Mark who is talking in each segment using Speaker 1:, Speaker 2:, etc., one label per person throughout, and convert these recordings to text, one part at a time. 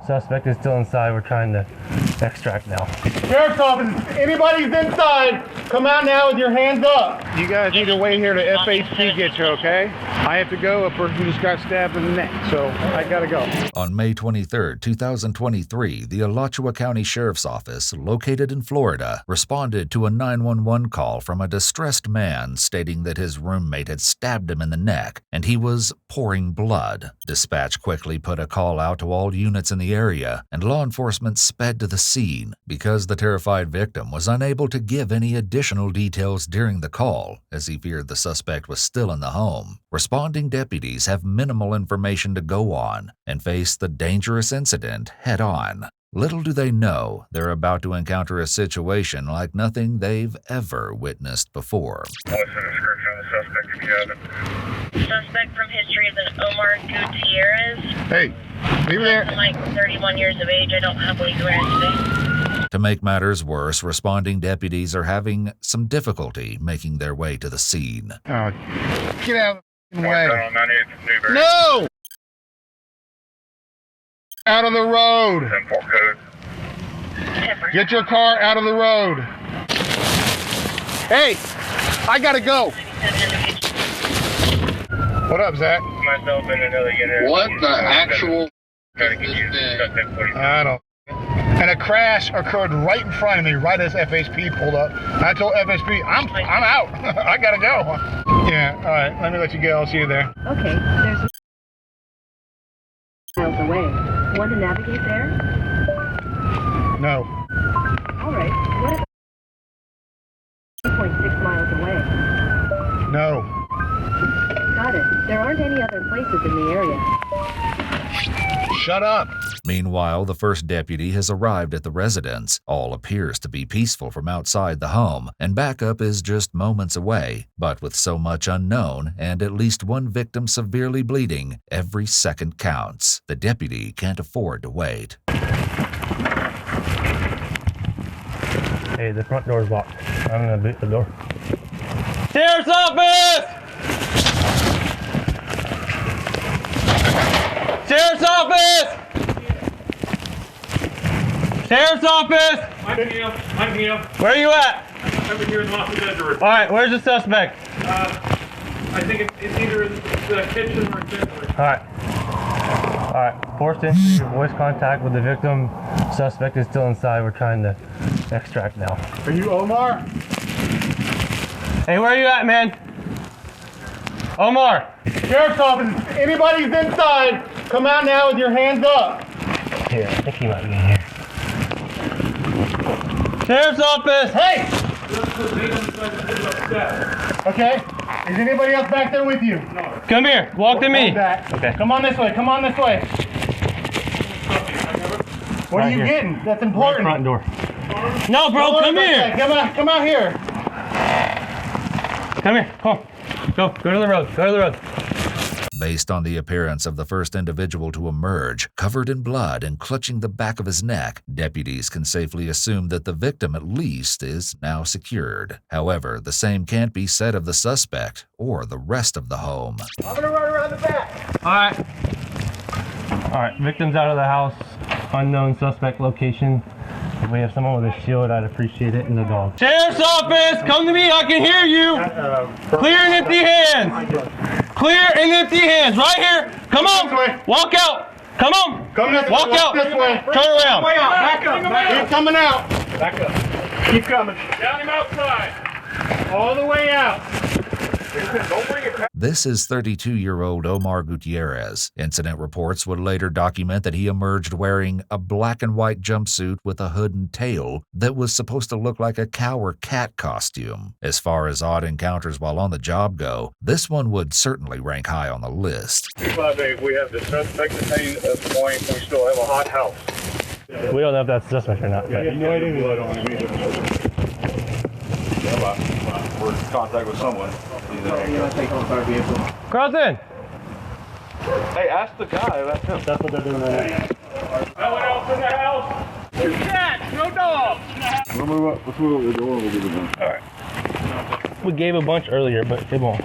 Speaker 1: Suspect is still inside. We're trying to extract now.
Speaker 2: Sheriff's office, anybody's inside, come out now with your hands up.
Speaker 3: You guys need to wait here to FHP get you, okay? I have to go. A person just got stabbed in the neck, so I gotta go.
Speaker 4: On May 23, 2023, the Alachua County Sheriff's Office, located in Florida, responded to a 911 call from a distressed man stating that his roommate had stabbed him in the neck and he was pouring blood. Dispatch quickly put a call out to all units in the area, and law enforcement sped to the scene because the terrified victim was unable to give any additional details during the call, as he feared the suspect was still in the home. Responding deputies have minimal information to go on and face the dangerous incident head-on. Little do they know they're about to encounter a situation like nothing they've ever witnessed before.
Speaker 5: What's the description of the suspect if you have it?
Speaker 6: Suspect from history is an Omar Gutierrez.
Speaker 3: Hey, leave it there.
Speaker 6: Like 31 years of age. I don't have legal today.
Speaker 4: To make matters worse, responding deputies are having some difficulty making their way to the scene.
Speaker 3: Oh, get out of the way.
Speaker 5: On 98th Newberry.
Speaker 3: No! Out of the road.
Speaker 5: 10-4 code.
Speaker 3: Get your car out of the road. Hey, I gotta go. What up, Zach?
Speaker 5: Myself and another unit.
Speaker 7: What the actual?
Speaker 5: Gotta get you suspect 45.
Speaker 3: I don't. And a crash occurred right in front of me, right as FHP pulled up. I told FHP, I'm out. I gotta go. Yeah, all right. Let me let you go. I'll see you there.
Speaker 8: Okay, there's miles away. Want to navigate there?
Speaker 3: No.
Speaker 8: All right. What about 2.6 miles away?
Speaker 3: No.
Speaker 8: Got it. There aren't any other places in the area.
Speaker 3: Shut up.
Speaker 4: Meanwhile, the first deputy has arrived at the residence. All appears to be peaceful from outside the home, and backup is just moments away. But with so much unknown and at least one victim severely bleeding, every second counts. The deputy can't afford to wait.
Speaker 1: Hey, the front door's locked. I'm gonna boot the door. Sheriff's office! Sheriff's office! Sheriff's office!
Speaker 9: I'm Neil.
Speaker 1: Where are you at?
Speaker 9: I'm over here in the office bedroom.
Speaker 1: All right, where's the suspect?
Speaker 9: I think it's either in the kitchen or bedroom.
Speaker 1: All right, forced entry, voice contact with the victim. Suspect is still inside. We're trying to extract now.
Speaker 2: Are you Omar?
Speaker 1: Hey, where are you at, man? Omar!
Speaker 2: Sheriff's office, anybody's inside, come out now with your hands up.
Speaker 1: Here, I think he might be in here. Sheriff's office! Hey!
Speaker 2: Okay, is anybody else back there with you?
Speaker 9: No.
Speaker 1: Come here, walk to me.
Speaker 2: Back.
Speaker 1: Okay.
Speaker 2: Come on this way, come on this way. What are you getting? That's important.
Speaker 1: Front door. No, bro, come here.
Speaker 2: Come out here.
Speaker 1: Come here, come on. Go to the road, go to the road.
Speaker 4: Based on the appearance of the first individual to emerge, covered in blood and clutching the back of his neck, deputies can safely assume that the victim at least is now secured. However, the same can't be said of the suspect or the rest of the home.
Speaker 2: I'm gonna run around the back.
Speaker 1: All right, victim's out of the house. Unknown suspect location. If we have someone with a shield, I'd appreciate it, and the dog. Sheriff's office, come to me, I can hear you. Clear and empty hands. Clear and empty hands, right here. Come on, walk out. Come on,
Speaker 2: Come this
Speaker 1: walk
Speaker 2: way,
Speaker 1: out.
Speaker 2: this way.
Speaker 1: Turn around.
Speaker 2: Back up. He's coming out.
Speaker 9: Back up. Keep coming. Down him outside.
Speaker 2: All the way out.
Speaker 9: Don't bring it back.
Speaker 4: This is 32-year-old Omar Gutierrez. Incident reports would later document that he emerged wearing a black and white jumpsuit with a hood and tail that was supposed to look like a cow or cat costume. As far as odd encounters while on the job go, this one would certainly rank high on the list.
Speaker 5: 258, we have the suspect detained at the point. We still have a hot house.
Speaker 1: We don't know if that's the suspect or not. But.
Speaker 5: No idea blood on him either. We're in contact with someone.
Speaker 1: Carlton!
Speaker 5: Hey, ask the guy. That's him.
Speaker 1: That's what they're doing right now.
Speaker 9: No one else in the house. Two cats, no dogs.
Speaker 5: Let's move up. Let's move up the door. We'll get it done.
Speaker 1: All right. We gave a bunch earlier, but it won't.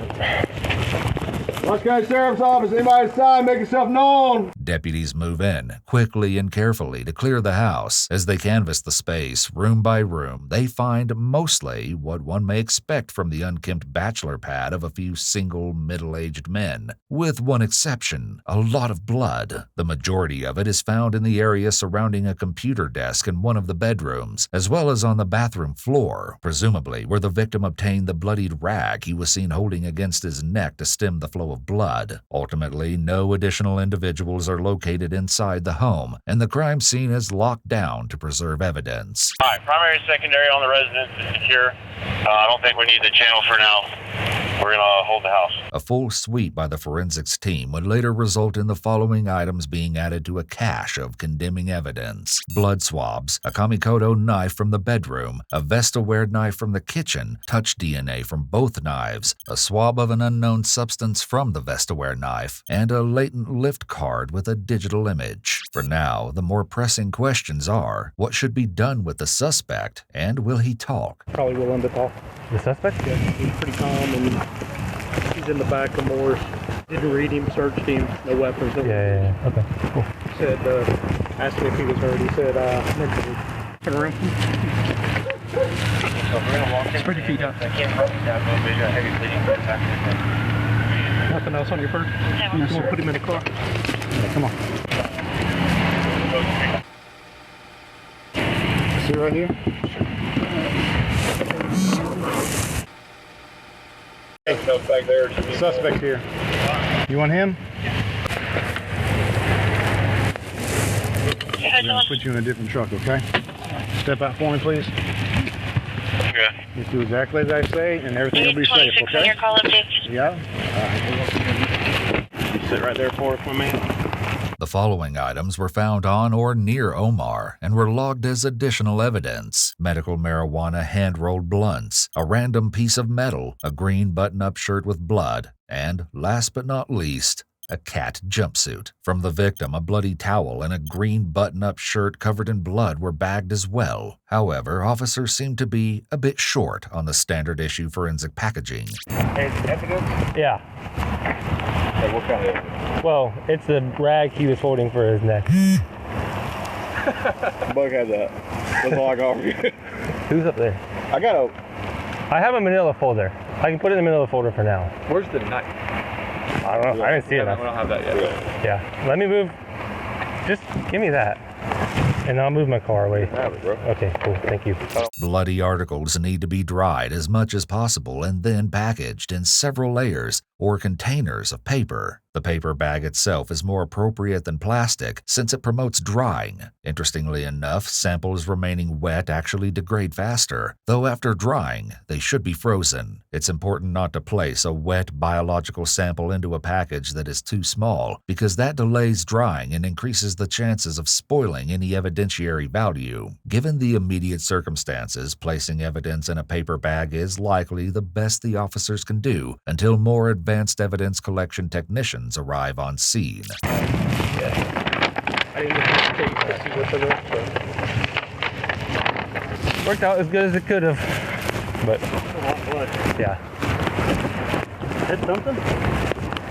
Speaker 2: Orange County Sheriff's Office, anybody inside, make yourself known.
Speaker 4: Deputies move in, quickly and carefully, to clear the house. As they canvass the space, room by room, they find mostly what one may expect from the unkempt bachelor pad of a few single, middle-aged men. With one exception, a lot of blood. The majority of it is found in the area surrounding a computer desk in one of the bedrooms, as well as on the bathroom floor, presumably where the victim obtained the bloodied rag he was seen holding against his neck to stem the flow of blood. Ultimately, no additional individuals are located inside the home, and the crime scene is locked down to preserve evidence.
Speaker 5: All right, primary and secondary on the residence is secure. I don't think we need the channel for now. We're gonna hold the house.
Speaker 4: A full sweep by the forensics team would later result in the following items being added to a cache of condemning evidence: blood swabs, a Kamikoto knife from the bedroom, a Vesta-ware knife from the kitchen, touch DNA from both knives, a swab of an unknown substance from the Vesta-ware knife, and a latent lift card with a digital image. For now, the more pressing questions are, what should be done with the suspect, and will he talk?
Speaker 7: Probably willing to talk.
Speaker 1: The suspect?
Speaker 7: Yeah, he's pretty calm, and he's in the back of Moore's. Didn't read him, searched him, no weapons.
Speaker 1: Yeah. Okay, cool.
Speaker 7: Said, asked him if he was hurt. He said, mentally. Turn around. Spread your feet out. Nothing else on your bird? You just want to put him in the car? Yeah, come on. See right here?
Speaker 5: Back there.
Speaker 3: Suspect here. You want him? I'm gonna put you in a different truck, okay? Step out for me, please.
Speaker 5: Okay.
Speaker 3: Just do exactly as I say, and everything will be safe, okay?
Speaker 6: Your call updates.
Speaker 3: Yeah?
Speaker 7: You sit right there for us, my man.
Speaker 4: The following items were found on or near Omar and were logged as additional evidence: medical marijuana hand-rolled blunts, a random piece of metal, a green button-up shirt with blood, and, last but not least, a cat jumpsuit. From the victim, a bloody towel and a green button-up shirt covered in blood were bagged as well. However, officers seem to be a bit short on the standard issue forensic packaging.
Speaker 5: Evidence?
Speaker 1: Yeah.
Speaker 5: Hey, what kind of evidence?
Speaker 1: Well, it's the rag he was holding for his neck.
Speaker 5: Bug had that. That's all I got for you.
Speaker 1: Who's up there?
Speaker 5: I
Speaker 1: have a manila folder. I can put it in the manila folder for now.
Speaker 9: Where's the knife?
Speaker 1: I don't know. I didn't see it.
Speaker 9: We don't have that yet.
Speaker 1: Yeah. Let me move. Just give me that. And I'll move my car away.
Speaker 5: have it, bro.
Speaker 1: Okay, cool. Thank you.
Speaker 4: Bloody articles need to be dried as much as possible and then packaged in several layers or containers of paper. The paper bag itself is more appropriate than plastic since it promotes drying. Interestingly enough, samples remaining wet actually degrade faster, though after drying, they should be frozen. It's important not to place a wet biological sample into a package that is too small, because that delays drying and increases the chances of spoiling any evidentiary value. Given the immediate circumstances, placing evidence in a paper bag is likely the best the officers can do until more advanced evidence collection technicians arrive on scene.
Speaker 7: I didn't get to take to see what the rest was.
Speaker 1: Worked out as good as it could have. But,
Speaker 7: That's a lot of blood.
Speaker 1: yeah.
Speaker 7: Hit something?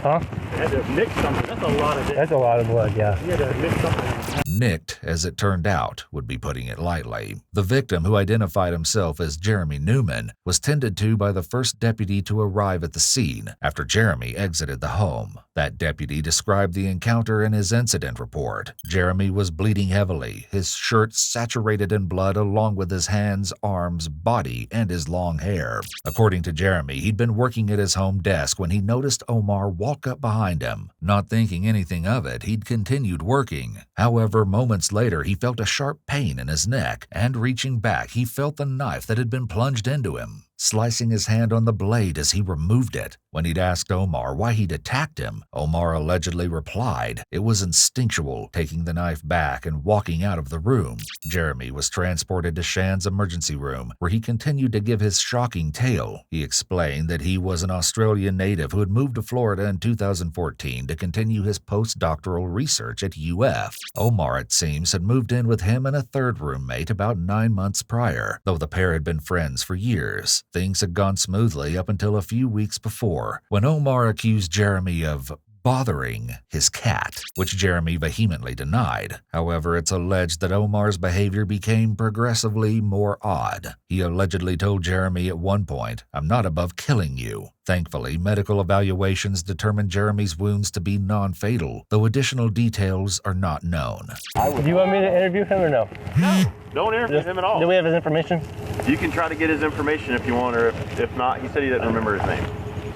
Speaker 1: Huh?
Speaker 7: Had to nick something. That's a lot of it.
Speaker 1: That's a lot of blood, yeah.
Speaker 7: You had to nick something.
Speaker 4: Nicked, as it turned out, would be putting it lightly. The victim, who identified himself as Jeremy Newman, was tended to by the first deputy to arrive at the scene after Jeremy exited the home. That deputy described the encounter in his incident report. Jeremy was bleeding heavily, his shirt saturated in blood along with his hands, arms, body, and his long hair. According to Jeremy, he'd been working at his home desk when he noticed Omar walk up behind him. Not thinking anything of it, he'd continued working. However, moments later, he felt a sharp pain in his neck, and reaching back, he felt the knife that had been plunged into him, slicing his hand on the blade as he removed it. When he'd asked Omar why he'd attacked him, Omar allegedly replied it was instinctual, taking the knife back and walking out of the room. Jeremy was transported to Shan's emergency room, where he continued to give his shocking tale. He explained that he was an Australian native who had moved to Florida in 2014 to continue his postdoctoral research at UF. Omar, it seems, had moved in with him and a third roommate about 9 months prior, though the pair had been friends for years. Things had gone smoothly up until a few weeks before, when Omar accused Jeremy of bothering his cat, which Jeremy vehemently denied. However, it's alleged that Omar's behavior became progressively more odd. He allegedly told Jeremy at one point, "I'm not above killing you." Thankfully, medical evaluations determined Jeremy's wounds to be non-fatal, though additional details are not known.
Speaker 1: Do you want me to interview him or no?
Speaker 10: No, don't interview him at all.
Speaker 1: Do we have his information?
Speaker 10: You can try to get his information if you want, or if not, he said he didn't remember his name.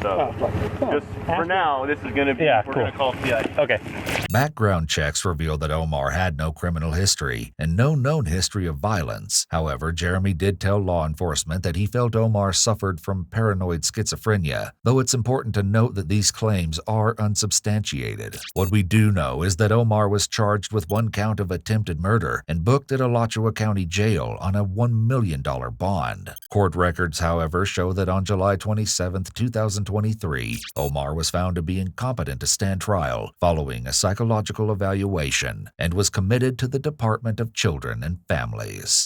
Speaker 10: So, just for now, this is going to be, we're going to call CI.
Speaker 1: Okay.
Speaker 4: Background checks revealed that Omar had no criminal history and no known history of violence. However, Jeremy did tell law enforcement that he felt Omar suffered from paranoid schizophrenia, though it's important to note that these claims are unsubstantiated. What we do know is that Omar was charged with 1 count of attempted murder and booked at Alachua County Jail on a $1 million bond. Court records, however, show that on July 27, 2023, Omar was found to be incompetent to stand trial following a psychological evaluation and was committed to the Department of Children and Families.